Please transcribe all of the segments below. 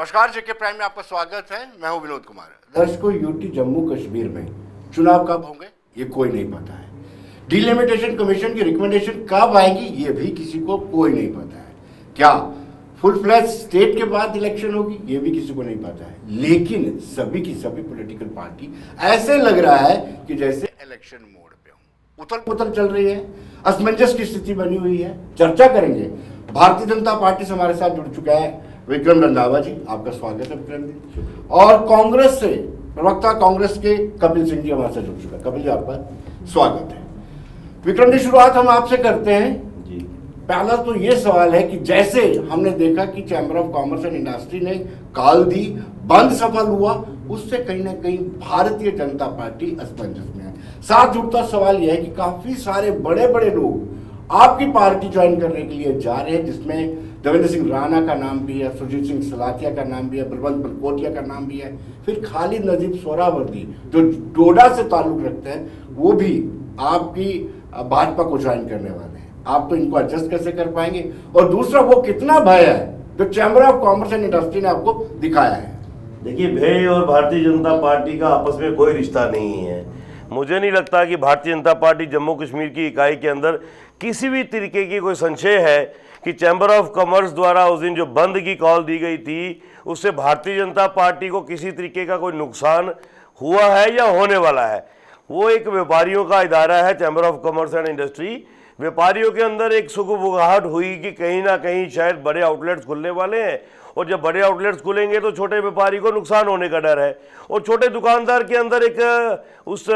नमस्कार, जेके प्राइम में आपका स्वागत है। मैं हूं विनोद कुमार। दर्शकों, यूटी जम्मू कश्मीर में चुनाव कब होंगे ये कोई नहीं पता है। डिलिमिटेशन कमीशन की रिकमेंडेशन कब आएगी ये भी किसी को कोई नहीं पता है। क्या फुल फ्लैश स्टेट के बाद इलेक्शन होगी ये भी किसी को नहीं पता है। लेकिन सभी की सभी पॉलिटिकल पार्टी ऐसे लग रहा है कि जैसे इलेक्शन मोड पे हो, उथल पुथल चल रही है, असमंजस की स्थिति बनी हुई है। चर्चा करेंगे। भारतीय जनता पार्टी से हमारे साथ जुड़ चुका है विक्रम रंधावा जी, आपका स्वागत है विक्रम जी। और कांग्रेस से प्रवक्ता कांग्रेस के कपिल सिंह जी हमारे साथ जुड़ चुका है। कपिल जी, आपका स्वागत है। विक्रम जी, शुरुआत हम आपसे करते हैं जी। पहला तो ये सवाल है कि जैसे हमने देखा कि chamber of commerce and industry ने कॉल दी, बंद सफल हुआ, उससे कहीं ना कहीं भारतीय जनता पार्टी असमंजस में है। साथ जुड़ता सवाल यह है कि काफी सारे बड़े बड़े लोग आपकी पार्टी ज्वाइन करने के लिए जा रहे हैं, जिसमें देवेंद्र सिंह राणा का नाम भी है, सुरजीत सिंह सलाथिया का नाम भी है, बलवंत मलकोटिया का नाम भी है, फिर खालिद नजीब सोहरावर्दी जो डोडा से ताल्लुक रखते हैं वो भी आपकी भाजपा को ज्वाइन करने वाले हैं। आप तो इनको एडजस्ट कैसे कर पाएंगे? और दूसरा, वो कितना भय है जो chamber of commerce and industry ने आपको दिखाया है? देखिए, भय और भारतीय जनता पार्टी का आपस में कोई रिश्ता नहीं है। मुझे नहीं लगता कि भारतीय जनता पार्टी जम्मू कश्मीर की इकाई के अंदर किसी भी तरीके की कोई संशय है कि चैम्बर ऑफ कॉमर्स द्वारा उस दिन जो बंद की कॉल दी गई थी उससे भारतीय जनता पार्टी को किसी तरीके का कोई नुकसान हुआ है या होने वाला है। वो एक व्यापारियों का इदारा है, chamber of commerce and industry. व्यापारियों के अंदर एक सुगबुगाहट हुई कि कहीं ना कहीं शायद बड़े आउटलेट्स खुलने वाले हैं, और जब बड़े आउटलेट्स खुलेंगे तो छोटे व्यापारी को नुकसान होने का डर है, और छोटे दुकानदार के अंदर एक उस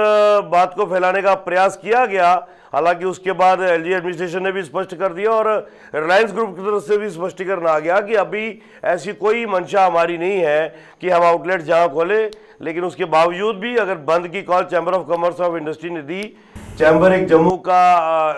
बात को फैलाने का प्रयास किया गया। हालांकि उसके बाद एलजी एडमिनिस्ट्रेशन ने भी स्पष्ट कर दिया और रिलायंस ग्रुप की तरफ से भी स्पष्टीकरण आ गया कि अभी ऐसी कोई मंशा हमारी नहीं है कि हम आउटलेट जहां खोलें। लेकिन उसके बावजूद भी अगर बंद की call chamber of commerce of industry ने दी, चैम्बर एक जम्मू का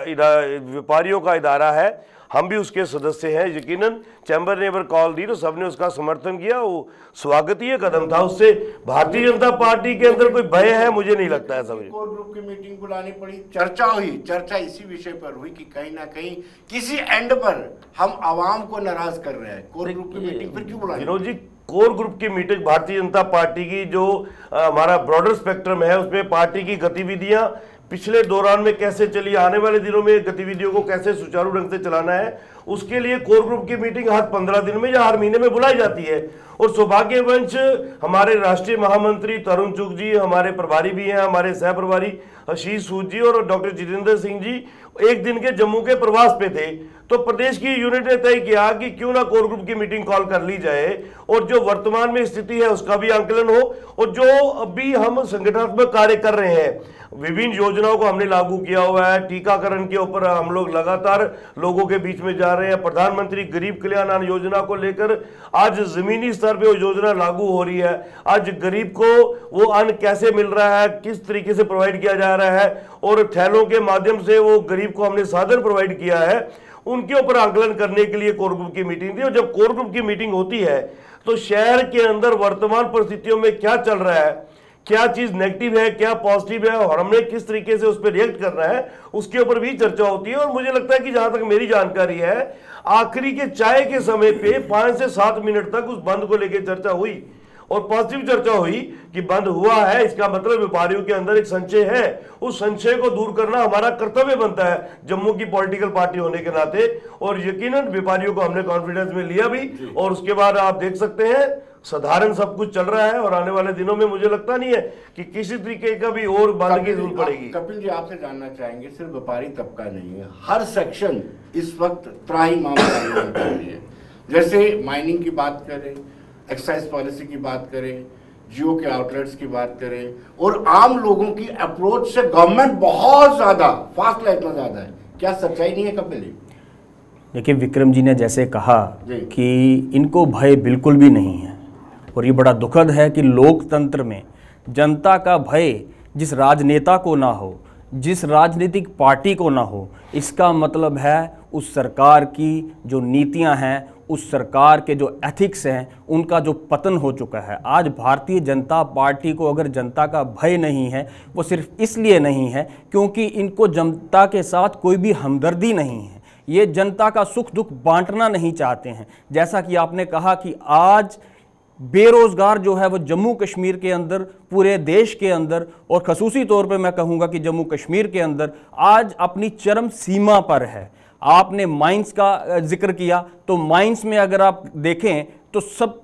व्यापारियों का इदारा है, हम भी उसके सदस्य हैं। यकीनन चैम्बर ने अगर कॉल दी तो सबने उसका समर्थन किया, वो स्वागतीय कदम था। उससे भारतीय जनता पार्टी के अंदर कोई भय है मुझे नहीं लगता है। समझ कोर ग्रुप की मीटिंग बुलानी पड़ी, चर्चा हुई, चर्चा इसी विषय पर हुई कि कहीं ना कहीं किसी एंड पर हम आवाम को नाराज कर रहे हैं। कोर ग्रुप की मीटिंग फिर क्यों बुलाई? विनोद जी, कोर ग्रुप की मीटिंग भारतीय जनता पार्टी की जो हमारा ब्रॉडर स्पेक्ट्रम है उसमें पार्टी की गतिविधियां पिछले दौरान में कैसे चली, आने वाले दिनों में गतिविधियों को कैसे सुचारू ढंग से चलाना है, उसके लिए कोर ग्रुप की मीटिंग हर 15 दिन में या हर महीने में बुलाई जाती है। और सौभाग्यवंश हमारे राष्ट्रीय महामंत्री तरुण चुग जी, हमारे प्रभारी भी हैं, हमारे सह प्रभारी आशीष सूद जी और डॉक्टर जितेंद्र सिंह जी एक दिन के जम्मू के प्रवास पे थे। तो प्रदेश की यूनिट ने तय किया कि क्यों ना कोर ग्रुप की मीटिंग कॉल कर ली जाए और जो वर्तमान में स्थिति है उसका भी आंकलन हो, और जो अभी हम संगठनात्मक कार्य कर रहे हैं, विभिन्न योजनाओं को हमने लागू किया हुआ है। टीकाकरण के ऊपर हम लोग लगातार लोगों के बीच में जा रहे हैं। प्रधानमंत्री गरीब कल्याण अन्न योजना को लेकर आज जमीनी स्तर पे वो योजना लागू हो रही है। आज गरीब को वो अन्न कैसे मिल रहा है, किस तरीके से प्रोवाइड किया जा रहा है, और थैलों के माध्यम से वो गरीब को हमने साधन प्रोवाइड किया है, उनके ऊपर आकलन करने के लिए कोर ग्रुप की मीटिंग थी। और जब कोर ग्रुप की मीटिंग होती है तो शहर के अंदर वर्तमान परिस्थितियों में क्या चल रहा है, क्या चीज नेगेटिव है, क्या पॉजिटिव है, और हमने किस तरीके से उस पर रिएक्ट करना है, उसके ऊपर भी चर्चा होती है। और मुझे लगता है कि जहां तक मेरी जानकारी है, आखिरी के चाय के समय पे 5 से 7 मिनट तक उस बंद को लेकर चर्चा हुई और पॉजिटिव चर्चा हुई कि बंद हुआ है, इसका मतलब व्यापारियों के अंदर एक संशय है। उस संशय को दूर करना हमारा कर्तव्य बनता है जम्मू की पॉलिटिकल पार्टी होने के नाते, और यकीनन व्यापारियों को हमने कॉन्फिडेंस में लिया भी। और उसके बाद आप देख सकते हैं साधारण सब कुछ चल रहा है, और आने वाले दिनों में मुझे लगता नहीं है कि किसी तरीके का भी और बंद की जरूरत पड़ेगी। कपिल जी, आपसे जानना चाहेंगे, सिर्फ व्यापारी तबका नहीं है, हर सेक्शन इस वक्त त्राही मामला है। जैसे माइनिंग की बात करें, एक्साइज पॉलिसी की बात करें, जियो के आउटलेट्स की बात करें, और आम लोगों की अप्रोच से गवर्नमेंट बहुत ज्यादा फासला इतना ज्यादा है, क्या सच्चाई नहीं है कपिल जी? देखिए, विक्रम जी ने जैसे कहा कि इनको भय बिल्कुल भी नहीं है, और ये बड़ा दुखद है कि लोकतंत्र में जनता का भय जिस राजनेता को ना हो, जिस राजनीतिक पार्टी को ना हो, इसका मतलब है उस सरकार की जो नीतियां हैं, उस सरकार के जो एथिक्स हैं, उनका जो पतन हो चुका है। आज भारतीय जनता पार्टी को अगर जनता का भय नहीं है, वो सिर्फ इसलिए नहीं है क्योंकि इनको जनता के साथ कोई भी हमदर्दी नहीं है। ये जनता का सुख दुख बांटना नहीं चाहते हैं। जैसा कि आपने कहा कि आज बेरोजगार जो है वो जम्मू कश्मीर के अंदर, पूरे देश के अंदर और खसूसी तौर पे मैं कहूँगा कि जम्मू कश्मीर के अंदर आज अपनी चरम सीमा पर है। आपने माइंस का जिक्र किया, तो माइंस में अगर आप देखें तो सब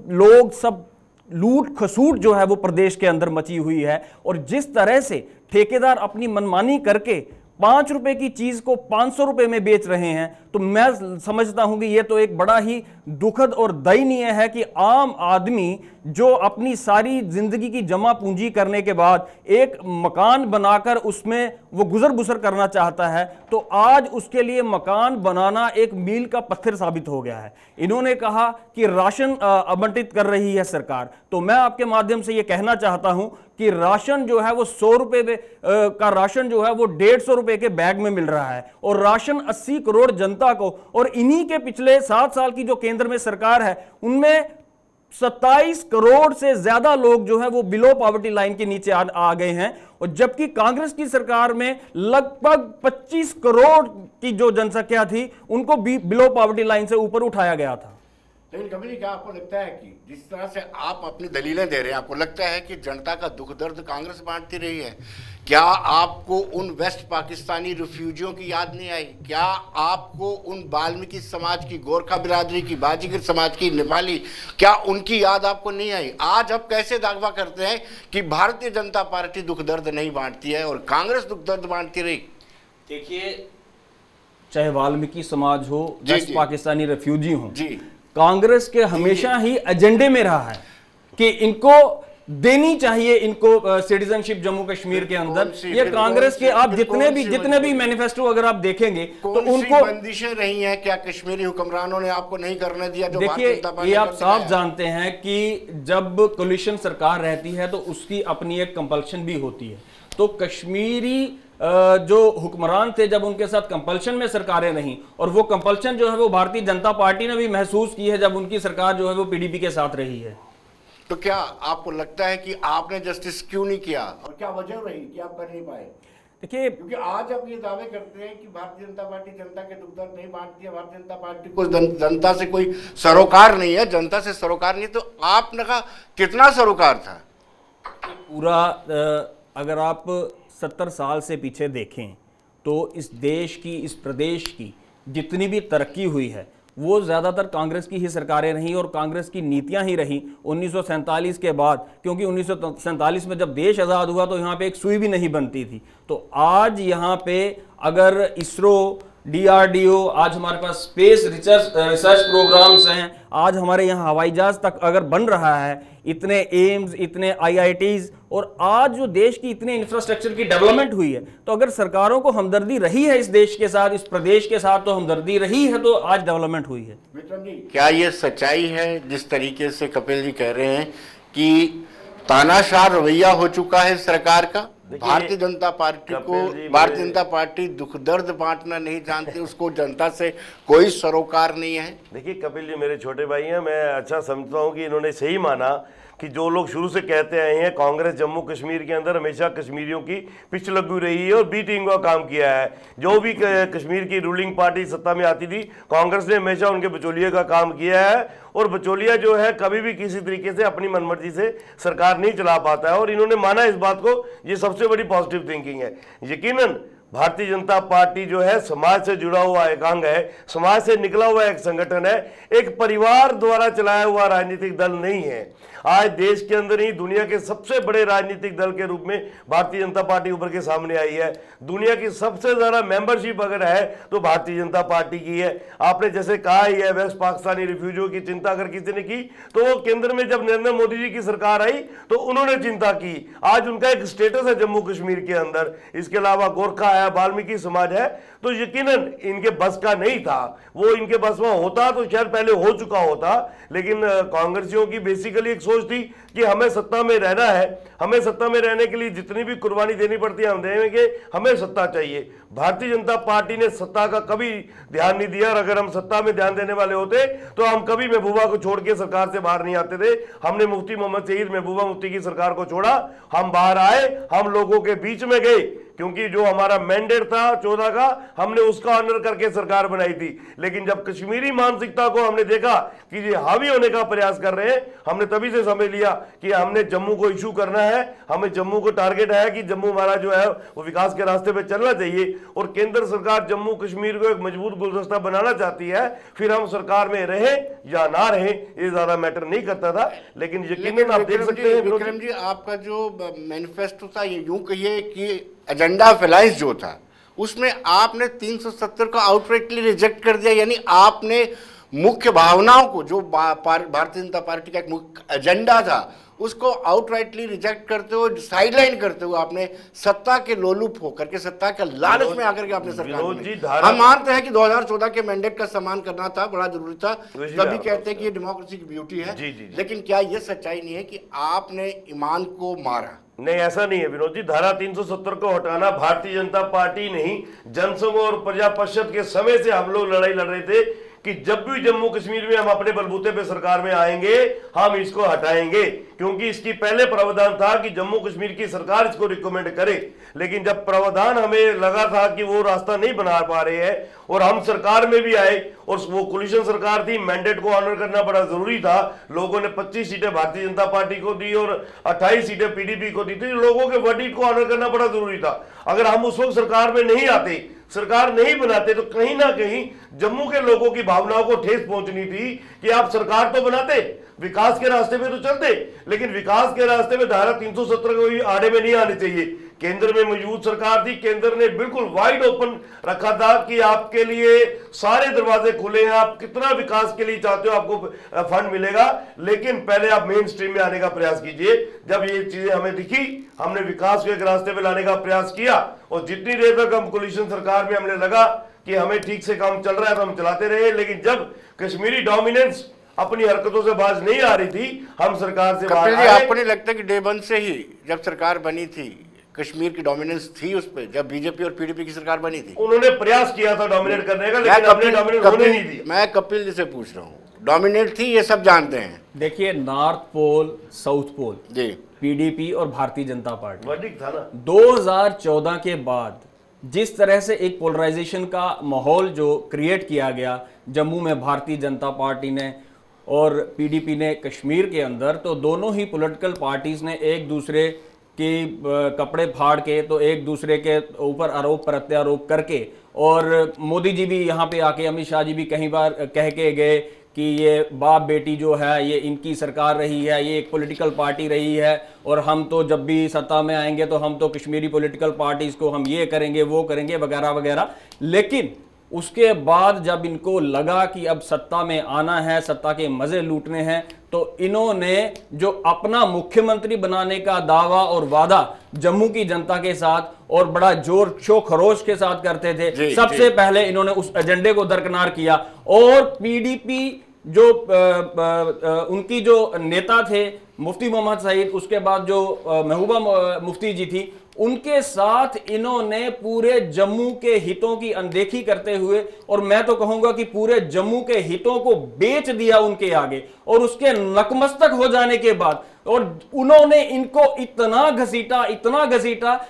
लूट खसूट जो है वो प्रदेश के अंदर मची हुई है। और जिस तरह से ठेकेदार अपनी मनमानी करके 5 रुपए की चीज को 500 रुपए में बेच रहे हैं, तो मैं समझता हूं कि यह तो एक बड़ा ही दुखद और दयनीय है कि आम आदमी जो अपनी सारी जिंदगी की जमा पूंजी करने के बाद एक मकान बनाकर उसमें वो गुजर बसर करना चाहता है, तो आज उसके लिए मकान बनाना एक मील का पत्थर साबित हो गया है। इन्होंने कहा कि राशन आवंटित कर रही है सरकार, तो मैं आपके माध्यम से ये कहना चाहता हूं कि राशन जो है वो 100 रुपए का राशन जो है वो 150 रुपए के बैग में मिल रहा है, और राशन 80 करोड़ जनता को, और इन्हीं के पिछले 7 साल की जो केंद्र में सरकार है उनमें 27 करोड़ से ज्यादा लोग जो है वो बिलो पॉवर्टी लाइन के नीचे आ गए हैं। और जबकि कांग्रेस की सरकार में लगभग 25 करोड़ की जो जनसंख्या थी उनको बिलो पॉवर्टी लाइन से ऊपर उठाया गया था। लेकिन कभी क्या आपको लगता है कि जिस तरह से आप अपनी दलीलें दे रहे हैं, आपको लगता है कि जनता का दुख दर्द कांग्रेस बांटती रही है? क्या आपको उन वेस्ट पाकिस्तानी रिफ्यूजियों की याद नहीं आई? क्या आपको उन वाल्मीकि समाज की, गोरखा बिरादरी की, बाजीगर समाज की, नेपाली, क्या उनकी याद आपको नहीं आई? आज आप कैसे दावा करते हैं कि भारतीय जनता पार्टी दुख दर्द नहीं बांटती है और कांग्रेस दुख दर्द बांटती रही? देखिए, चाहे वाल्मीकि समाज हो, वेस्ट पाकिस्तानी रिफ्यूजी हो, कांग्रेस के हमेशा ही एजेंडे में रहा है कि इनको देनी चाहिए, इनको सिटीजनशिप जम्मू कश्मीर के अंदर। ये कांग्रेस के आप जितने भी मैनिफेस्टो अगर आप देखेंगे तो उनको बंदिशें रही हैं। क्या कश्मीरी हुक्मरानों ने आपको नहीं करने दिया? जो देखिए, ये आप साफ जानते हैं कि जब कोलिशन सरकार रहती है तो उसकी अपनी एक कंपल्शन भी होती है। तो कश्मीरी जो हुक्मरान थे, जब उनके साथ कंपल्शन में सरकारें रहीं, और वो कंपल्शन जो है वो भारतीय जनता पार्टी ने भी महसूस की है जब उनकी सरकार जो है वो पीडीपी के साथ रही है। तो क्या आपको लगता है कि आपने जस्टिस क्यों नहीं किया, और क्या वजह रही कि आप कर नहीं पाए? देखिए, क्योंकि आज आप ये दावे करते हैं कि भारतीय जनता पार्टी जनता के दुख दर्द नहीं बांटती है, भारतीय जनता पार्टी को जनता से कोई सरोकार नहीं है, जनता से सरोकार नहीं, तो आपने कहा कितना सरोकार था? पूरा अगर आप 70 साल से पीछे देखें तो इस देश की, इस प्रदेश की जितनी भी तरक्की हुई है वो ज़्यादातर कांग्रेस की ही सरकारें रहीं और कांग्रेस की नीतियां ही रहीं 1947 के बाद। क्योंकि 1947 में जब देश आज़ाद हुआ तो यहाँ पे एक सुई भी नहीं बनती थी। तो आज यहाँ पे अगर इसरो, DRDO, आज हमारे पास स्पेस रिसर्च प्रोग्राम्स हैं, आज हमारे यहाँ हवाई जहाज तक अगर बन रहा है, इतने एम्स, इतने IITs, और आज जो देश की इतने इंफ्रास्ट्रक्चर की डेवलपमेंट हुई है, तो अगर सरकारों को हमदर्दी रही है इस देश के साथ, इस प्रदेश के साथ, तो हमदर्दी रही है तो आज डेवलपमेंट हुई है। क्या ये सच्चाई है जिस तरीके से कपिल जी कह रहे हैं कि तानाशाह रवैया हो चुका है सरकार का? भारतीय जनता पार्टी को, भारतीय जनता पार्टी दुख दर्द बांटना नहीं जानती, उसको जनता से कोई सरोकार नहीं है। देखिए कपिल जी मेरे छोटे भाई हैं, मैं अच्छा समझता हूं कि इन्होंने सही माना कि जो लोग शुरू से कहते आए हैं कांग्रेस जम्मू कश्मीर के अंदर हमेशा कश्मीरियों की पिछ लगी रही है और बी टीम का काम किया है। जो भी कश्मीर की रूलिंग पार्टी सत्ता में आती थी, कांग्रेस ने हमेशा उनके बिचौलिए का काम किया है, और बिचौलिया जो है कभी भी किसी तरीके से अपनी मनमर्जी से सरकार नहीं चला पाता है, और इन्होंने माना इस बात को। ये सबसे बड़ी पॉजिटिव थिंकिंग है। यकीनन भारतीय जनता पार्टी जो है समाज से जुड़ा हुआ एक अंग है, समाज से निकला हुआ एक संगठन है, एक परिवार द्वारा चलाया हुआ राजनीतिक दल नहीं है। आज देश के अंदर ही दुनिया के सबसे बड़े राजनीतिक दल के रूप में भारतीय जनता पार्टी उभर के सामने आई है। दुनिया की सबसे ज्यादा मेंबरशिप अगर है तो भारतीय जनता पार्टी की है। आपने जैसे कहा ही है, वेस्ट पाकिस्तानी रिफ्यूजियों की चिंता अगर किसी ने की तो वो केंद्र में जब नरेंद्र मोदी जी की सरकार आई तो उन्होंने चिंता की। आज उनका एक स्टेटस है जम्मू कश्मीर के अंदर। इसके अलावा गोरखा है, वाल्मीकि समाज है, तो यकीनन इनके बस का नहीं था। वो इनके बस में होता तो शायद पहले हो चुका होता, लेकिन कांग्रेसियों की बेसिकली एक सोच थी कि हमें सत्ता में रहना है, हमें सत्ता में रहने के लिए जितनी भी कुर्बानी देनी पड़ती है हम देंगे, हमें सत्ता चाहिए। भारतीय जनता पार्टी ने सत्ता का कभी ध्यान नहीं दिया, और अगर हम सत्ता में ध्यान देने वाले होते तो हम कभी महबूबा को छोड़ के सरकार से बाहर नहीं आते थे। हमने मुफ्ती मोहम्मद शहीद महबूबा मुफ्ती की सरकार को छोड़ा, हम बाहर आए, हम लोगों के बीच में गए, क्योंकि जो हमारा मैंडेट था 14 का, हमने उसका ऑनर करके सरकार बनाई थी। लेकिन जब कश्मीरी मानसिकता को हमने देखा कि ये हावी होने का प्रयास कर रहे हैं, हमने तभी से समझ लिया कि हमने जम्मू को इशू करना है। हमें जम्मू को टारगेट है कि जम्मू हमारा जो है वो विकास के रास्ते पे चलना चाहिए, और केंद्र सरकार जम्मू कश्मीर को एक मजबूत गुलदस्ता बनाना चाहती है। फिर हम सरकार में रहे या ना रहे ये ज्यादा मैटर नहीं करता था। लेकिन यकीनन आप देख सकते हैं विक्रम जी, आपका जो मैनिफेस्टो था, ये यूं कहिए कि एजेंडा फेलाइज जो था, उसमें आपने 370 को आउटराइटली रिजेक्ट कर दिया। यानी आपने मुख्य भावनाओं को, जो भारतीय जनता पार्टी का एक मुख्य एजेंडा था, उसको आउटराइटली रिजेक्ट करते हुए, साइडलाइन करते हुए, आपने सत्ता के लोलुप होकर के, सत्ता के लालच में आकर के आपने सरकार, हम मानते हैं कि 2014 के मैंडेट का सम्मान करना था, बड़ा जरूरी था, तभी कहते हैं कि ये डेमोक्रेसी की ब्यूटी है। लेकिन क्या ये सच्चाई नहीं है कि आपने ईमान को मारा? नहीं, ऐसा नहीं है विनोद जी। धारा 370 को हटाना भारतीय जनता पार्टी नहीं, जनसंघ और प्रजा परिषद के समय से हम लोग लड़ाई लड़ रहे थे कि जब भी जम्मू कश्मीर में हम अपने बलबूते पे सरकार में आएंगे, हम इसको हटाएंगे, क्योंकि इसकी पहले प्रावधान था कि जम्मू कश्मीर की सरकार इसको रिकमेंड करे। लेकिन जब प्रावधान हमें लगा था कि वो रास्ता नहीं बना पा रहे हैं, और हम सरकार में भी आए, और वो कोलिशन सरकार थी, मैंडेट को ऑनर करना बड़ा जरूरी था। लोगों ने 25 सीटें भारतीय जनता पार्टी को दी और 28 सीटें पीडीपी को दी थी। लोगों के वर्डिक्ट को ऑनर करना बड़ा जरूरी था। अगर हम उस वक्त सरकार में नहीं आते, सरकार नहीं बनाते, तो कहीं ना कहीं जम्मू के लोगों की भावनाओं को ठेस पहुंचनी थी कि आप सरकार तो बनाते, विकास के रास्ते पे तो चलते, लेकिन विकास के रास्ते में धारा 370 को आड़े में नहीं आने चाहिए। केंद्र में मौजूद सरकार थी, केंद्र ने बिल्कुल वाइड ओपन रखा था कि आपके लिए सारे दरवाजे खुले हैं, आप कितना विकास के लिए चाहते हो आपको फंड मिलेगा, लेकिन पहले आप मेन स्ट्रीम में आने का प्रयास कीजिए। जब ये चीजें हमें दिखी, हमने विकास को एक रास्ते पे लाने का प्रयास किया, और जितनी देर तक हम कोलिशन सरकार में हमने लगा कि हमें ठीक से काम चल रहा है तो हम चलाते रहे। लेकिन जब कश्मीरी डोमिनेंस अपनी हरकतों से बाज नहीं आ रही थी, हम सरकार से बाहर आए। आपको नहीं लगता कि डे वन से ही जब सरकार बनी थी, कश्मीर की डोमिनेंस थी उस पे, जब बीजेपी और पीडीपी की सरकार बनी थी? उन्होंने प्रयास किया था डोमिनेट करने का, लेकिन हमने डोमिनेट होने नहीं दिया। मैं कपिल जी से पूछ रहा हूँ, डोमिनेट थी, ये सब जानते हैं। देखिए, नॉर्थ पोल, साउथ पोल जी, पीडीपी और भारतीय जनता पार्टी, वर्डिक्ट था ना। 2014 के बाद जिस तरह से एक पोलराइजेशन का माहौल जो क्रिएट किया गया जम्मू में भारतीय जनता पार्टी ने और पीडीपी ने कश्मीर के अंदर, तो दोनों ही पॉलिटिकल पार्टीज ने एक दूसरे की कपड़े फाड़ के, तो एक दूसरे के ऊपर आरोप प्रत्यारोप करके, और मोदी जी भी यहाँ पे आके, अमित शाह जी भी कई बार कह के गए कि ये बाप बेटी जो है ये इनकी सरकार रही है, ये एक पॉलिटिकल पार्टी रही है, और हम तो जब भी सत्ता में आएंगे तो हम तो कश्मीरी पॉलिटिकल पार्टीज को हम ये करेंगे वो करेंगे वगैरह वगैरह। लेकिन उसके बाद जब इनको लगा कि अब सत्ता में आना है, सत्ता के मजे लूटने हैं, तो इन्होंने जो अपना मुख्यमंत्री बनाने का दावा और वादा जम्मू की जनता के साथ और बड़ा जोर शो खरोश के साथ करते थे, सबसे पहले इन्होंने उस एजेंडे को दरकिनार किया। और पीडीपी जो उनकी जो नेता थे मुफ्ती मोहम्मद सईद, उसके बाद जो महबूबा मुफ्ती जी थी, उनके साथ इन्होंने पूरे जम्मू के हितों की अनदेखी करते हुए, और मैं तो कहूंगा कि पूरे जम्मू के हितों को बेच दिया उनके आगे, और उसके नतमस्तक हो जाने के बाद, और उन्होंने इनको इतना घसीटा,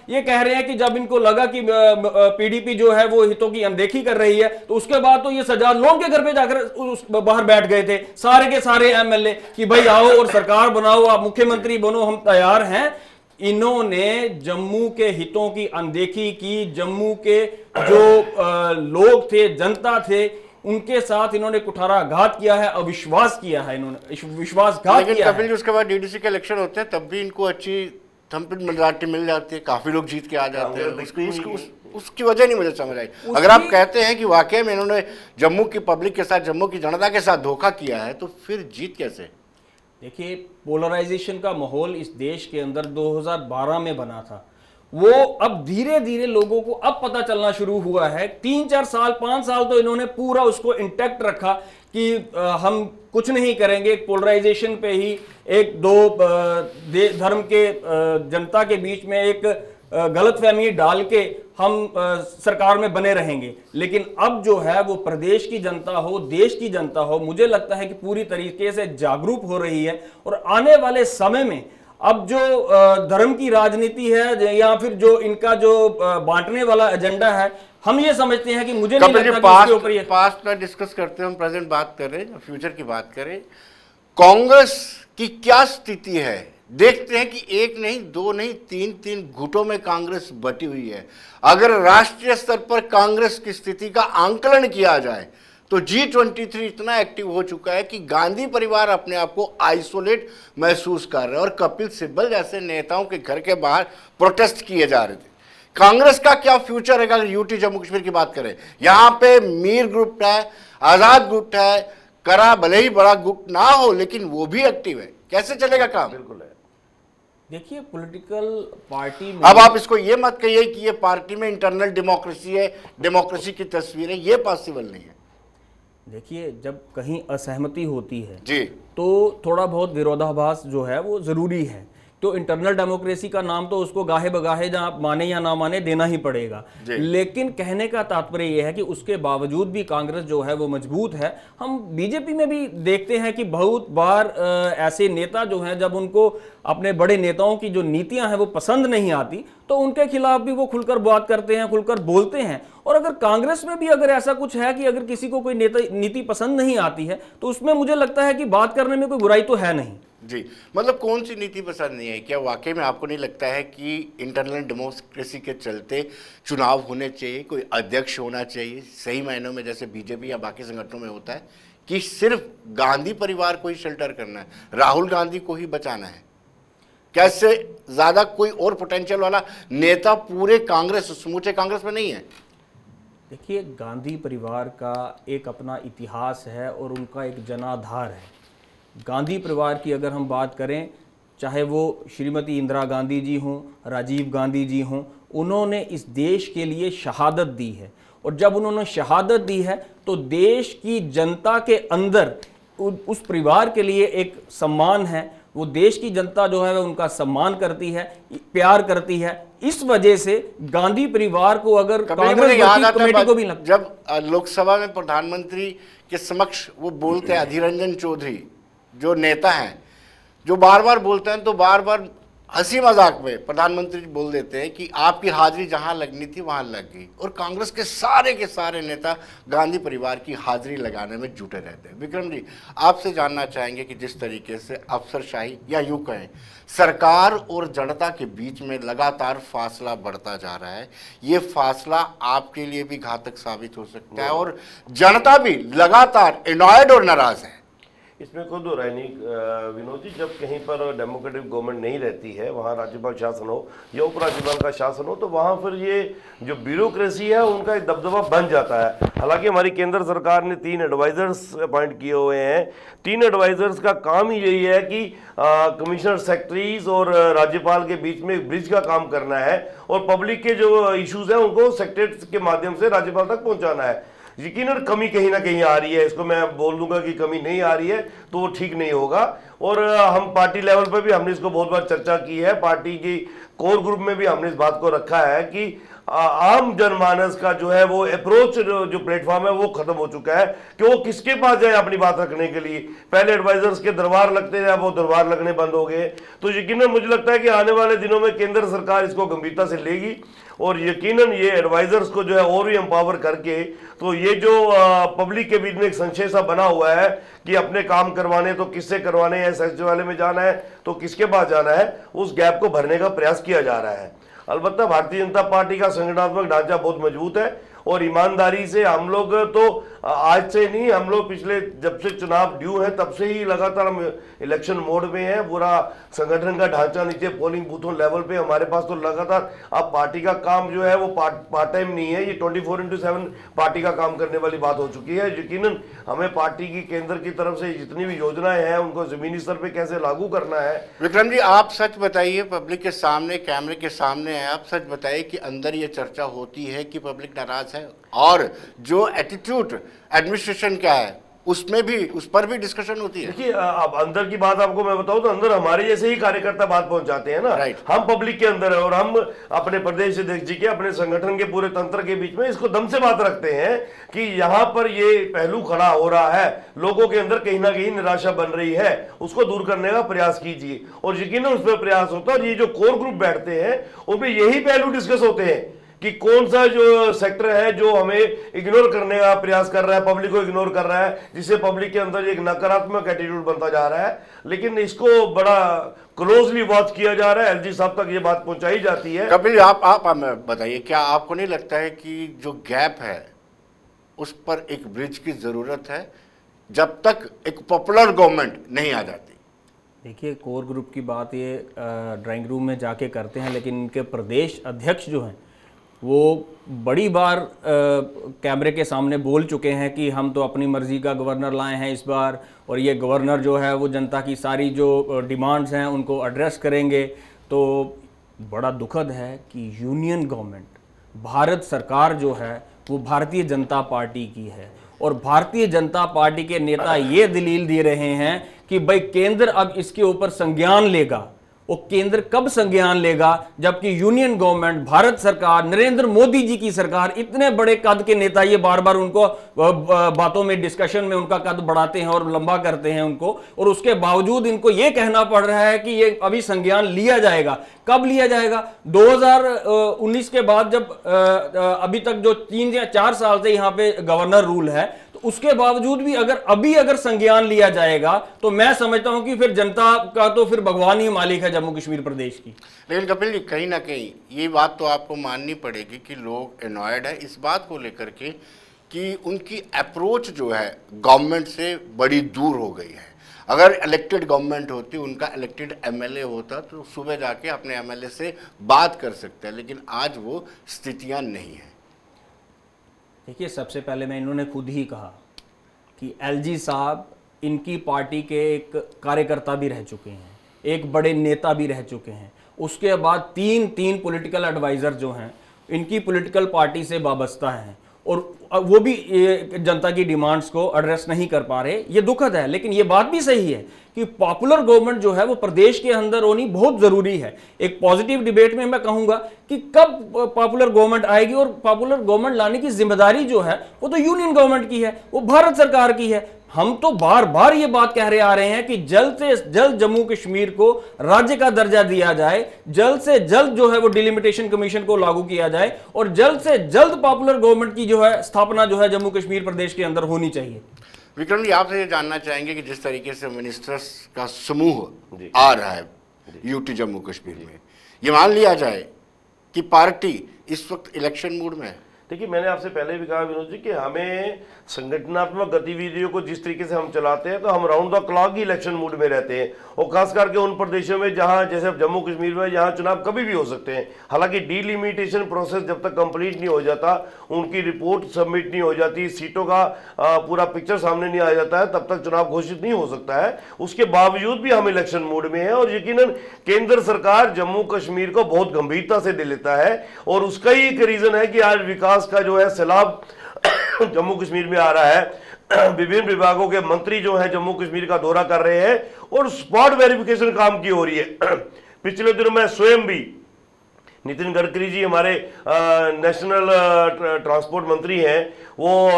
ये कह रहे हैं कि जब इनको लगा कि पीडीपी जो है वो हितों की अनदेखी कर रही है, तो उसके बाद तो ये सजाद लोन के घर पे जाकर बाहर बैठ गए थे सारे के सारे एमएलए कि भाई आओ और सरकार बनाओ, आप मुख्यमंत्री बनो, हम तैयार हैं। इन्होंने जम्मू के हितों की अनदेखी की, जम्मू के जो लोग थे, जनता थे, उनके साथ इन्होंने कुठाराघात किया है, अविश्वास किया है, इन्होंने विश्वासघात किया है। कपिल जी, उसके बाद डीडीसी के इलेक्शन होते हैं, तब भी इनको अच्छी थंपिंग मेजॉरिटी मिल जाती है, काफी लोग जीत के आ जाते हैं। उसकी वजह नहीं मुझे समझ आई। अगर आप कहते हैं कि वाकई में इन्होंने जम्मू की पब्लिक के साथ, जम्मू की जनता के साथ धोखा किया है, तो फिर जीत कैसे? देखिए, पोलराइजेशन का माहौल इस देश के अंदर 2012 में बना था, वो अब धीरे धीरे लोगों को अब पता चलना शुरू हुआ है। 3-4 साल 5 साल तो इन्होंने पूरा उसको इंटैक्ट रखा कि हम कुछ नहीं करेंगे, पोलराइजेशन पे ही एक दो धर्म के जनता के बीच में एक गलतफहमी डाल के हम सरकार में बने रहेंगे। लेकिन अब जो है वो प्रदेश की जनता हो, देश की जनता हो, मुझे लगता है कि पूरी तरीके से जागरूक हो रही है, और आने वाले समय में अब जो धर्म की राजनीति है या फिर जो इनका जो बांटने वाला एजेंडा है, हम ये समझते हैं कि मुझे नहीं लगता कि इसके ऊपर ये पास्ट में डिस्कस करते हैं, हम प्रेजेंट बात कर रहे हैं, फ्यूचर की बात करें। कांग्रेस की क्या स्थिति है देखते हैं कि एक नहीं, दो नहीं, तीन गुटों में कांग्रेस बटी हुई है। अगर राष्ट्रीय स्तर पर कांग्रेस की स्थिति का आंकलन किया जाए तो G23 इतना एक्टिव हो चुका है कि गांधी परिवार अपने आप को आइसोलेट महसूस कर रहे हैं और कपिल सिब्बल जैसे नेताओं के घर के बाहर प्रोटेस्ट किए जा रहे थे। कांग्रेस का क्या फ्यूचर है अगर यूटी जम्मू कश्मीर की बात करें? यहां पे मीर ग्रुप है, आजाद गुट है, करा भले ही बड़ा गुट ना हो लेकिन वो भी एक्टिव है, कैसे चलेगा काम? बिल्कुल है। देखिए, पॉलिटिकल पार्टी में अब आप इसको ये मत कहिए कि ये पार्टी में इंटरनल डेमोक्रेसी है, डेमोक्रेसी की तस्वीर है, ये पॉसिबल नहीं है। देखिए, जब कहीं असहमति होती है जी तो थोड़ा बहुत विरोधाभास जो है वो ज़रूरी है। तो इंटरनल डेमोक्रेसी का नाम तो उसको गाहे बगाहे जहाँ आप माने या ना माने देना ही पड़ेगा। लेकिन कहने का तात्पर्य यह है कि उसके बावजूद भी कांग्रेस जो है वो मजबूत है। हम बीजेपी में भी देखते हैं कि बहुत बार ऐसे नेता जो हैं, जब उनको अपने बड़े नेताओं की जो नीतियां हैं वो पसंद नहीं आती तो उनके खिलाफ भी वो खुलकर बात करते हैं, खुलकर बोलते हैं। और अगर कांग्रेस में भी अगर ऐसा कुछ है कि अगर किसी को कोई नीति पसंद नहीं आती है तो उसमें मुझे लगता है कि बात करने में कोई बुराई तो है नहीं। जी, मतलब कौन सी नीति पसंद नहीं है? क्या वाकई में आपको नहीं लगता है कि इंटरनल डेमोक्रेसी के चलते चुनाव होने चाहिए, कोई अध्यक्ष होना चाहिए सही मायनों में जैसे बीजेपी या बाकी संगठनों में होता है, कि सिर्फ गांधी परिवार को ही शेल्टर करना है, राहुल गांधी को ही बचाना है? कैसे ज्यादा कोई और पोटेंशियल वाला नेता पूरे कांग्रेस, समूचे कांग्रेस में नहीं है? देखिए, गांधी परिवार का एक अपना इतिहास है और उनका एक जनाधार है। गांधी परिवार की अगर हम बात करें, चाहे वो श्रीमती इंदिरा गांधी जी हों, राजीव गांधी जी हों, उन्होंने इस देश के लिए शहादत दी है। और जब उन्होंने शहादत दी है तो देश की जनता के अंदर उस परिवार के लिए एक सम्मान है। वो देश की जनता जो है वह उनका सम्मान करती है, प्यार करती है। इस वजह से गांधी परिवार को अगर कांग्रेस कमेटी को भी जब लोकसभा में प्रधानमंत्री के समक्ष वो बोलते हैं, अधीर रंजन चौधरी जो नेता हैं, जो बार बार बोलते हैं, तो बार बार हंसी मजाक में प्रधानमंत्री बोल देते हैं कि आपकी हाजिरी जहां लगनी थी वहां लग गई। और कांग्रेस के सारे नेता गांधी परिवार की हाजिरी लगाने में जुटे रहते हैं। विक्रम जी, आपसे जानना चाहेंगे कि जिस तरीके से अफसरशाही या यूं कहें सरकार और जनता के बीच में लगातार फासला बढ़ता जा रहा है, ये फासला आपके लिए भी घातक साबित हो सकता है और जनता भी लगातार एनॉयड और नाराज है। इसमें कोई दो राय नहीं विनोद जी। जब कहीं पर डेमोक्रेटिक गवर्नमेंट नहीं रहती है, वहाँ राज्यपाल शासन हो या उपराज्यपाल का शासन हो, तो वहाँ फिर ये जो ब्यूरोक्रेसी है उनका एक दबदबा बन जाता है। हालांकि हमारी केंद्र सरकार ने 3 एडवाइजर्स अपॉइंट किए हुए हैं। 3 एडवाइजर्स का काम ही यही है कि कमिश्नर सेक्रेटरीज और राज्यपाल के बीच में एक ब्रिज का काम करना है और पब्लिक के जो इश्यूज हैं उनको सेक्रेटरी के माध्यम से राज्यपाल तक पहुँचाना है। यकीनन कमी कहीं ना कहीं आ रही है, इसको मैं बोल दूंगा कि कमी नहीं आ रही है तो वो ठीक नहीं होगा। और हम पार्टी लेवल पर भी हमने इसको बहुत बार चर्चा की है। पार्टी की कोर ग्रुप में भी हमने इस बात को रखा है कि आम जनमानस का जो है वो अप्रोच जो प्लेटफॉर्म है वो खत्म हो चुका है कि वो किसके पास जाए अपनी बात रखने के लिए। पहले एडवाइजर्स के दरबार लगते थे, अब वो दरबार लगने बंद हो गए। तो यकीनन मुझे लगता है कि आने वाले दिनों में केंद्र सरकार इसको गंभीरता से लेगी और यकीनन ये एडवाइजर्स को जो है और भी एम्पावर करके, तो ये जो पब्लिक के बीच में एक संशय सा बना हुआ है कि अपने काम करवाने तो किससे करवाने हैं, सचिवालय में जाना है तो किसके पास जाना है, उस गैप को भरने का प्रयास किया जा रहा है। अलबत्ता भारतीय जनता पार्टी का संगठनात्मक ढांचा बहुत मजबूत है और ईमानदारी से हम लोग तो आज से नहीं, हम लोग पिछले जब से चुनाव ड्यू है तब से ही लगातार हम इलेक्शन मोड में हैं। पूरा संगठन का ढांचा नीचे पोलिंग बूथों लेवल पे हमारे पास तो लगातार अब पार्टी का काम जो है वो पार्ट टाइम नहीं है, ये 24/7 पार्टी का काम करने वाली बात हो चुकी है। यकीनन हमें पार्टी की केंद्र की तरफ से जितनी भी योजनाएं हैं उनको जमीनी स्तर पे कैसे लागू करना है। विक्रम जी, आप सच बताइए, पब्लिक के सामने, कैमरे के सामने है, आप सच बताइए कि अंदर ये चर्चा होती है कि पब्लिक नाराज है और जो एटीट्यूड एडमिनिस्ट्रेशन का है उसमें भी, उस पर भी डिस्कशन होती है। देखिए, अब अंदर की बात आपको मैं बताऊं तो अंदर हमारे जैसे ही कार्यकर्ता बात पहुंचाते हैं ना, हम पब्लिक के अंदर है और हम अपने प्रदेश अध्यक्ष जी के, अपने संगठन के पूरे तंत्र के बीच में इसको दम से बात रखते हैं कि यहाँ पर ये पहलू खड़ा हो रहा है, लोगों के अंदर कहीं ना कहीं निराशा बन रही है, उसको दूर करने का प्रयास कीजिए। और यकीनन उस पर प्रयास होता है। और ये जो कोर ग्रुप बैठते हैं उनमें यही पहलू डिस्कस होते हैं कि कौन सा जो सेक्टर है जो हमें इग्नोर करने का प्रयास कर रहा है, पब्लिक को इग्नोर कर रहा है, जिससे पब्लिक के अंदर एक नकारात्मक एटीट्यूड बनता जा रहा है। लेकिन इसको बड़ा क्लोजली वॉच किया जा रहा है, एलजी साहब तक ये बात पहुंचाई जाती है। कपिल, आप बताइए, क्या आपको नहीं लगता है कि जो गैप है उस पर एक ब्रिज की जरूरत है जब तक एक पॉपुलर गवर्नमेंट नहीं आ जाती? देखिए, कोर ग्रुप की बात ये ड्राइंग रूम में जाके करते हैं, लेकिन इनके प्रदेश अध्यक्ष जो हैं वो बड़ी बार कैमरे के सामने बोल चुके हैं कि हम तो अपनी मर्जी का गवर्नर लाए हैं इस बार, और ये गवर्नर जो है वो जनता की सारी जो डिमांड्स हैं उनको एड्रेस करेंगे। तो बड़ा दुखद है कि यूनियन गवर्नमेंट, भारत सरकार जो है वो भारतीय जनता पार्टी की है, और भारतीय जनता पार्टी के नेता ये दलील दे रहे हैं कि भाई केंद्र अब इसके ऊपर संज्ञान लेगा। वो केंद्र कब संज्ञान लेगा? जबकि यूनियन गवर्नमेंट, भारत सरकार, नरेंद्र मोदी जी की सरकार, इतने बड़े कद के नेता, ये बार बार उनको बातों में, डिस्कशन में उनका कद बढ़ाते हैं और लंबा करते हैं उनको, और उसके बावजूद इनको ये कहना पड़ रहा है कि ये अभी संज्ञान लिया जाएगा। कब लिया जाएगा? 2019 के बाद, जब अभी तक जो 3 या 4 साल से यहाँ पे गवर्नर रूल है, तो उसके बावजूद भी अगर संज्ञान लिया जाएगा तो मैं समझता हूं कि फिर जनता का तो फिर भगवान ही मालिक है जम्मू कश्मीर प्रदेश की। लेकिन कपिल जी, कहीं ना कहीं ये बात तो आपको माननी पड़ेगी कि लोग एनॉयड है इस बात को लेकर के कि उनकी अप्रोच जो है गवर्नमेंट से बड़ी दूर हो गई है। अगर इलेक्टेड गवर्नमेंट होती, उनका इलेक्टेड एमएलए होता, तो सुबह जाके अपने एमएलए से बात कर सकते हैं, लेकिन आज वो स्थितियां नहीं है। देखिए, सबसे पहले मैं, इन्होंने खुद ही कहा कि एलजी साहब इनकी पार्टी के एक कार्यकर्ता भी रह चुके हैं, एक बड़े नेता भी रह चुके हैं। उसके बाद तीन पॉलिटिकल एडवाइज़र जो हैं इनकी पॉलिटिकल पार्टी से वाबस्ता हैं, और वो भी जनता की डिमांड्स को एड्रेस नहीं कर पा रहे। ये दुखद है, लेकिन ये बात भी सही है कि पॉपुलर गवर्नमेंट जो है वो प्रदेश के अंदर होनी बहुत ज़रूरी है। एक पॉजिटिव डिबेट में मैं कहूँगा कि कब पॉपुलर गवर्नमेंट आएगी, और पॉपुलर गवर्नमेंट लाने की जिम्मेदारी जो है वो तो यूनियन गवर्नमेंट की है, वो भारत सरकार की है। हम तो बार बार ये बात कह रहे आ रहे हैं कि जल्द से जल्द जम्मू कश्मीर को राज्य का दर्जा दिया जाए, जल्द से जल्द जो है वो डिलिमिटेशन कमीशन को लागू किया जाए, और जल्द से जल्द पॉपुलर गवर्नमेंट की जो है स्थापना जो है जम्मू कश्मीर प्रदेश के अंदर होनी चाहिए। विक्रम जी, आपसे ये जानना चाहेंगे कि जिस तरीके से मिनिस्टर्स का समूह आ रहा है यूटी जम्मू कश्मीर में, ये मान लिया जाए कि पार्टी इस वक्त इलेक्शन मूड में है? देखिए, मैंने आपसे पहले भी कहा विनोद जी कि हमें संगठनात्मक गतिविधियों को जिस तरीके से हम चलाते हैं तो हम round the clock he election mood में रहते हैं, और खास करके उन प्रदेशों में जहां, जैसे जम्मू कश्मीर में, जहां चुनाव कभी भी हो सकते हैं। हालांकि डिलिमिटेशन प्रोसेस जब तक कंप्लीट नहीं हो जाता, उनकी रिपोर्ट सबमिट नहीं हो जाती, सीटों का पूरा पिक्चर सामने नहीं आ जाता है, तब तक चुनाव घोषित नहीं हो सकता है। उसके बावजूद भी हम इलेक्शन मूड में हैं, और यकीनन केंद्र सरकार जम्मू कश्मीर को बहुत गंभीरता से ले लेता है, और उसका ही एक रीजन है कि आज विकास का जो है सैलाब जम्मू कश्मीर में आ रहा है। विभिन्न विभागों के मंत्री जो है जम्मू कश्मीर का दौरा कर रहे हैं, और स्पॉट वेरिफिकेशन काम की हो रही है। पिछले दिनों मैं स्वयं भी, नितिन गडकरी जी हमारे नेशनल ट्रांसपोर्ट मंत्री हैं, वो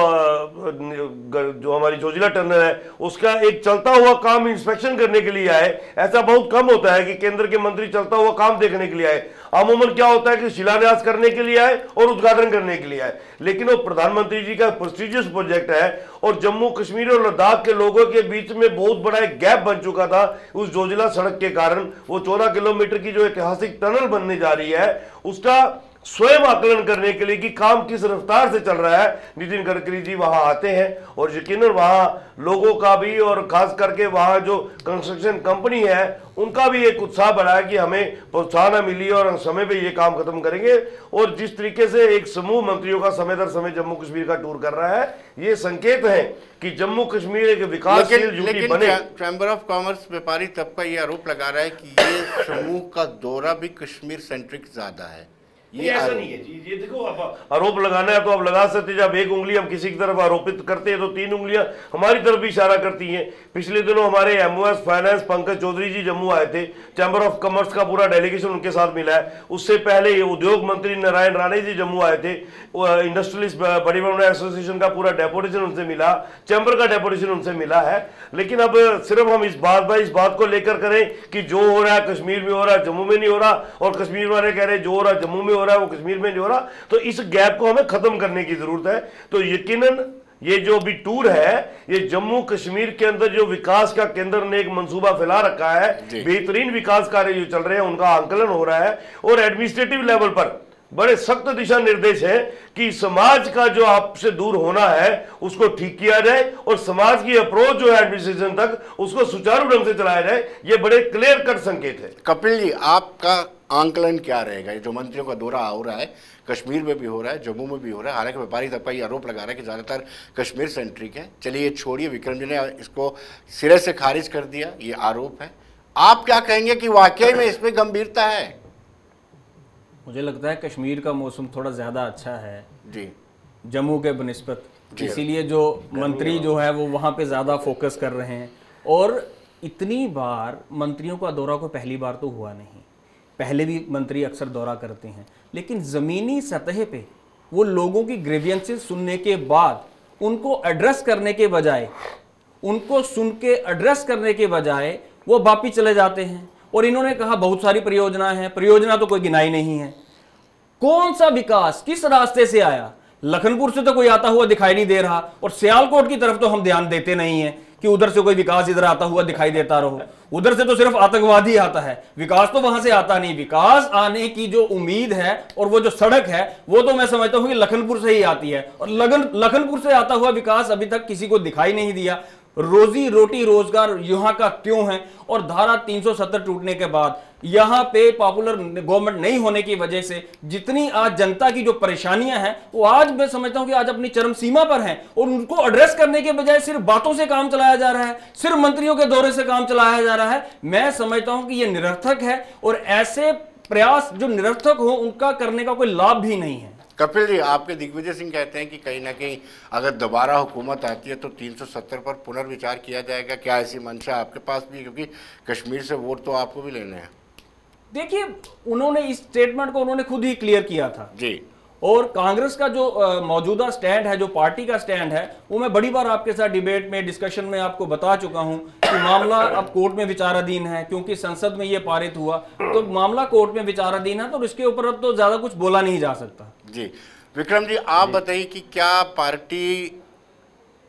जो हमारी जोजिला टनल है उसका एक चलता हुआ काम इंस्पेक्शन करने के लिए आए। ऐसा बहुत कम होता है कि केंद्र के मंत्री चलता हुआ काम देखने के लिए आए। अमूमन क्या होता है कि शिलान्यास करने के लिए आए और उद्घाटन करने के लिए आए, लेकिन वो प्रधानमंत्री जी का प्रेस्टिजियस प्रोजेक्ट है, और जम्मू कश्मीर और लद्दाख के लोगों के बीच में बहुत बड़ा एक गैप बन चुका था उस जोजिला सड़क के कारण। वो 14 किलोमीटर की जो ऐतिहासिक टनल बनने जा रही है, उसका स्वयं आकलन करने के लिए कि काम किस रफ्तार से चल रहा है, नितिन गडकरी जी वहां आते हैं, और यकीनन वहां लोगों का भी, और खास करके वहां जो कंस्ट्रक्शन कंपनी है उनका भी एक उत्साह बढ़ा है कि हमें प्रोत्साहन मिली और हम समय पे ये काम खत्म करेंगे। और जिस तरीके से एक समूह मंत्रियों का समय दर समय जम्मू कश्मीर का टूर कर रहा है, ये संकेत है कि जम्मू कश्मीर एक विकासशील यूटी बने। चैम्बर ऑफ कॉमर्स व्यापारी तबका ये आरोप लगा रहा है कि ये समूह का दौरा भी कश्मीर सेंट्रिक ज्यादा है। ये ऐसा नहीं है जी। ये देखो, आप आरोप लगाना है तो आप लगा सकते हैं। जब एक उंगली हम किसी की तरफ आरोपित करते हैं तो 3 उंगलियां हमारी तरफ भी इशारा करती हैं। पिछले दिनों हमारे MOS फाइनेंस पंकज चौधरी जी जम्मू आए थे, चैम्बर ऑफ कॉमर्स का पूरा डेलीगेशन उनके साथ मिला है। उससे पहले ये उद्योग मंत्री नारायण राणे जी जम्मू आए थे, इंडस्ट्रियलिस्ट बड़ी एसोसिएशन का पूरा डेपुटेशन उनसे मिला, चैम्बर का डेपुटेशन उनसे मिला है। लेकिन अब सिर्फ हम इस बात को लेकर करें कि जो हो रहा है कश्मीर में हो रहा है, जम्मू में नहीं हो रहा, और कश्मीर वाले कह रहे हैं जो हो रहा है जम्मू में हो रहा है वो कश्मीर में नहीं हो रहा, तो इस गैप को हमें खत्म करने की जरूरत है। तो यकीनन ये जो भी टूर है, ये जम्मू कश्मीर के अंदर जो विकास का केंद्र ने एक मंसूबा फैला रखा है, बेहतरीन विकास कार्य जो चल रहे हैं उनका आंकलन हो रहा है, और एडमिनिस्ट्रेटिव लेवल पर बड़े सख्त दिशा निर्देश है कि समाज का जो आपसे दूर होना है उसको ठीक किया जाए, और समाज की अप्रोच जो है एडमिनिस्ट्रेशन तक उसको सुचारू ढंग से चलाया जाए। ये बड़े क्लियर कट संकेत है। कपिल जी, आपका आंकलन क्या रहेगा? ये जो मंत्रियों का दौरा हो रहा है, कश्मीर में भी हो रहा है, जम्मू में भी हो रहा है, हालांकि व्यापारी तबका ये आरोप लगा रहा है कि ज़्यादातर कश्मीर सेंट्रिक है। चलिए ये छोड़िए, विक्रम जी ने इसको सिरे से खारिज कर दिया, ये आरोप है। आप क्या कहेंगे कि वाकई में इसमें गंभीरता है? मुझे लगता है कश्मीर का मौसम थोड़ा ज़्यादा अच्छा है जी जम्मू के बनिस्बत, इसीलिए जो मंत्री जो है वो वहाँ पे ज़्यादा फोकस कर रहे हैं। और इतनी बार मंत्रियों का दौरा को पहली बार तो हुआ नहीं, पहले भी मंत्री अक्सर दौरा करते हैं, लेकिन ज़मीनी सतह पे वो लोगों की ग्रीवियंसेस सुनने के बाद उनको एड्रेस करने के बजाय, उनको सुन के एड्रेस करने के बजाय वो वापिस चले जाते हैं। और इन्होंने कहा बहुत सारी परियोजना है, परियोजना तो कोई गिनाई नहीं है। कौन सा विकास किस रास्ते से आया? लखनपुर से तो कोई आता हुआ दिखाई नहीं दे रहा, और सियालकोट की तरफ तो हम ध्यान देते नहीं है कि उधर से कोई विकास इधर आता हुआ दिखाई देता रहो। उधर से तो सिर्फ आतंकवादी आता है, विकास तो वहां से आता नहीं। विकास आने की जो उम्मीद है और वो जो सड़क है वो तो मैं समझता हूं कि लखनपुर से ही आती है, और लखनपुर से आता हुआ विकास अभी तक किसी को दिखाई नहीं दिया। रोजी रोटी रोजगार यहाँ का त्यों है, और धारा 370 टूटने के बाद यहाँ पे पॉपुलर गवर्नमेंट नहीं होने की वजह से जितनी आज जनता की जो परेशानियां हैं वो आज मैं समझता हूं कि आज अपनी चरम सीमा पर हैं, और उनको एड्रेस करने के बजाय सिर्फ बातों से काम चलाया जा रहा है, सिर्फ मंत्रियों के दौरे से काम चलाया जा रहा है। मैं समझता हूं कि ये निरर्थक है, और ऐसे प्रयास जो निरर्थक हो उनका करने का कोई लाभ भी नहीं है। कपिल जी, आपके दिग्विजय सिंह कहते हैं कि कहीं ना कहीं अगर दोबारा हुकूमत आती है तो 370 पर पुनर्विचार किया जाएगा। क्या ऐसी मंशा आपके पास भी है? क्योंकि कश्मीर से वोट तो आपको भी लेने हैं। देखिए, उन्होंने इस स्टेटमेंट को उन्होंने खुद ही क्लियर किया था जी, और कांग्रेस का जो मौजूदा स्टैंड है, जो पार्टी का स्टैंड है, वो मैं बड़ी बार आपके साथ डिबेट में, डिस्कशन में आपको बता चुका हूं कि मामला अब कोर्ट में विचाराधीन है, क्योंकि संसद में ये पारित हुआ तो मामला कोर्ट में विचाराधीन है, तो इसके ऊपर अब तो ज्यादा कुछ बोला नहीं जा सकता। जी विक्रम जी, आप बताइए कि क्या पार्टी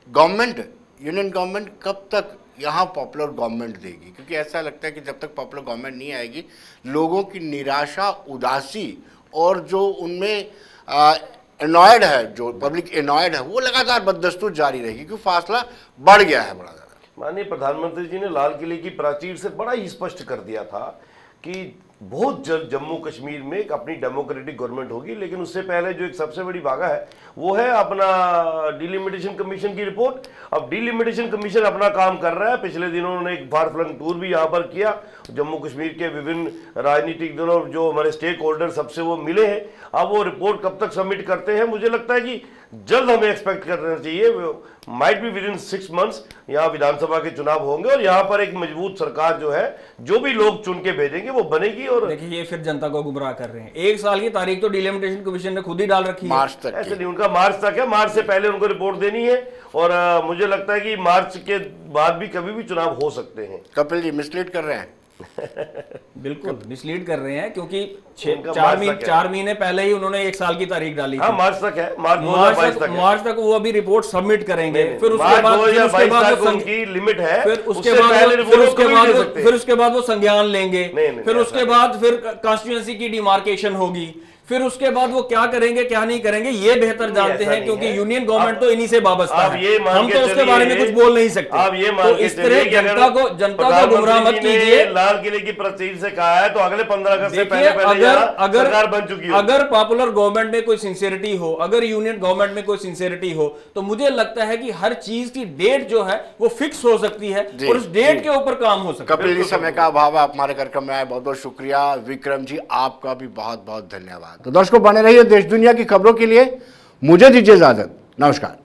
गवर्नमेंट, यूनियन गवर्नमेंट कब तक यहाँ पॉपुलर गवर्नमेंट देगी? क्योंकि ऐसा लगता है कि जब तक पॉपुलर गवर्नमेंट नहीं आएगी, लोगों की निराशा, उदासी और जो उनमें एनॉयड है, जो पब्लिक एनॉयड है, वो लगातार बददस्तूर जारी रहेगी, क्योंकि फासला बढ़ गया है बड़ा ज़्यादा। माननीय प्रधानमंत्री जी ने लाल किले की प्राचीर से बड़ा ही स्पष्ट कर दिया था कि बहुत जल्द जम्मू कश्मीर में एक अपनी डेमोक्रेटिक गवर्नमेंट होगी, लेकिन उससे पहले जो एक सबसे बड़ी बाधा है वो है अपना डिलिमिटेशन कमीशन की रिपोर्ट। अब डिलिमिटेशन कमीशन अपना काम कर रहा है। पिछले दिनों उन्होंने एक फार फ्लंग टूर भी यहाँ पर किया, जम्मू कश्मीर के विभिन्न राजनीतिक दलों, जो हमारे स्टेक होल्डर, सबसे वो मिले हैं। अब वो रिपोर्ट कब तक सबमिट करते हैं, मुझे लगता है कि जल्द हमें एक्सपेक्ट करना चाहिए। Might be with in 6 months यहाँ विधानसभा के चुनाव होंगे, और यहाँ पर एक मजबूत सरकार जो है, जो भी लोग चुन के भेजेंगे वो बनेगी। और देखिए, ये फिर जनता को गुमराह कर रहे हैं। 1 साल की तारीख तो डिलिमिटेशन कमीशन ने खुद ही डाल रखी है, मार्च तक। ऐसे नहीं, उनका मार्च तक है, मार्च से पहले उनको रिपोर्ट देनी है, और मुझे लगता है कि मार्च के बाद भी कभी भी चुनाव हो सकते हैं। कपिल जी मिसलीड कर रहे हैं। बिल्कुल मिसलीड कर रहे हैं, क्योंकि 4 महीने पहले ही उन्होंने 1 साल की तारीख डाली। हाँ, मार्च तक है, मार्च तक वो अभी रिपोर्ट सबमिट करेंगे। फिर उसके बाद उनकी लिमिट है, फिर उसके बाद वो संज्ञान लेंगे, फिर उसके बाद फिर कॉन्स्टिट्यूएंसी की डिमार्केशन होगी, फिर उसके बाद वो क्या करेंगे क्या नहीं करेंगे ये बेहतर जानते हैं, क्योंकि यूनियन गवर्नमेंट तो इन्हीं से वाबस्ता है। हम तो उसके बारे में कुछ बोल नहीं सकते। आप ये तो इस तरह जनता को गुमराह मत कीजिए। लाल किले की प्राचीर से कहा है तो अगले 15 अगस्त से पहले सरकार बन चुकी है। अगर पॉपुलर गवर्नमेंट में कोई सिंसियरिटी हो, अगर यूनियन गवर्नमेंट में कोई सिंसियरिटी हो, तो मुझे लगता है कि हर चीज की डेट जो है वो फिक्स हो सकती है, और उस डेट के ऊपर काम हो सकता है। कपिल जी, समय का अभाव है, हमारे कार्यक्रम में आए, बहुत बहुत शुक्रिया। विक्रम जी, आपका भी बहुत बहुत धन्यवाद। तो दर्शकों बने रहिए देश दुनिया की खबरों के लिए। मुझे दीजिए इजाजत। नमस्कार।